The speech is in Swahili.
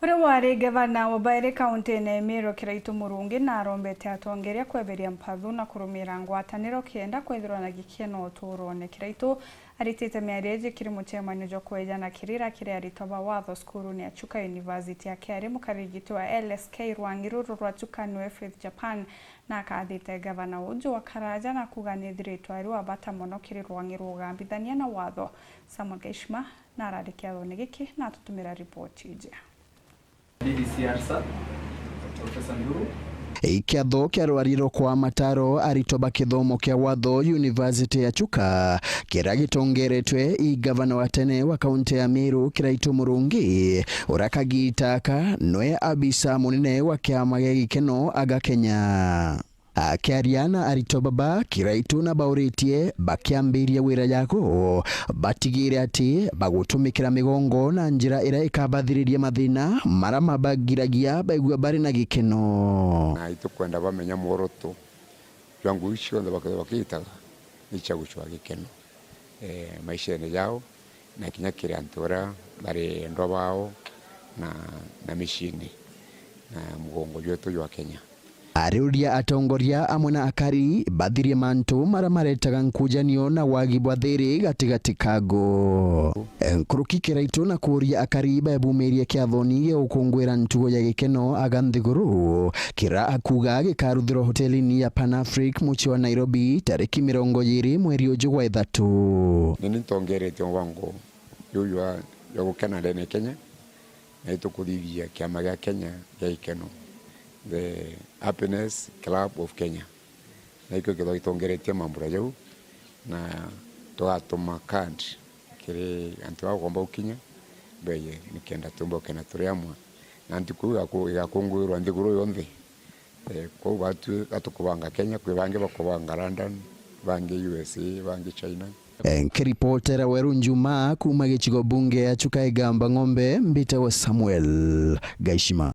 Uri wari gavana wa Baire County na Emiro Kiraitu Murungi na arombete atongeria kweberia mpathu na kurumira ngwataniro kienda kwithirwa na gikeno uturone. Kiraitu aritite miario kiri muchemanio jo kwejana kirira kiri aritoba watho skuru ni Chuka University ya Keri mukarigiti wa LSK Rwangiru rwa Chuka New Faith Japan na akathite gavana uju wa Karaja na kuganithiritwo ari wa bata mono kiri Rwangiru ugambithania na watho. Samuel Gaishma na ararikia thone giki na tutumira ripoti ije. Ikiatho kia rwariro kwa mataro aritoba kithomo kia watho University ya Chuka kira gitongeretwe i gavana wa tene wa kaunti ya Meru Kiraitu Murungi urakagitaka noe abisa munene wa kiama gia gikeno aga Kenya. Akiariana aritobaba Kiraitu na bauritie bakiambiria wira yako batigire ati bagutumikira migongo na njira ira ikabathiriria mathina mara mabagiragia baigua bari na gikeno na itukwenda bamenya muoroto yangu icio ndo bakitaga ichaguchwa gikeno maisha yao na kinya kire antora bari ndo bao na mishini na mugongo yetu ya Kenya. Ariuria atongoria amwe na akari bathirie mantu mara maretaga nkujanio na wagi bwa thiri gatigati kago. Nkuruki Kiraitu na kuria akari babumeria kiathoni ya ukungwira ntugo ya gikeno aganthiguru kira akuga gikaruthirwo hotelini ya Pan Africa muchi wa Nairobi tariki 20 mweri uju wa ithatu. Nini tongerete wangu yuyu ya gukena ndene Kenya na itukuthithia kiama gia Kenya gia gikeno, the Happiness Club of Kenya. Na iko kido itongeretie mambura yau na twatuma card kire antiwa kwamba ukinya beye nikienda tumbo kana turiamwa na ndikuga ko yakongwirwa ndiguru yonde ko watu atukubanga Kenya kwe bange bakubanga London bange USA bange China. Nkiripotera Weru Njuma kuma gichigo bunge ya Chuka Igamba Ng'ombe mbite wa Samuel Gaishima.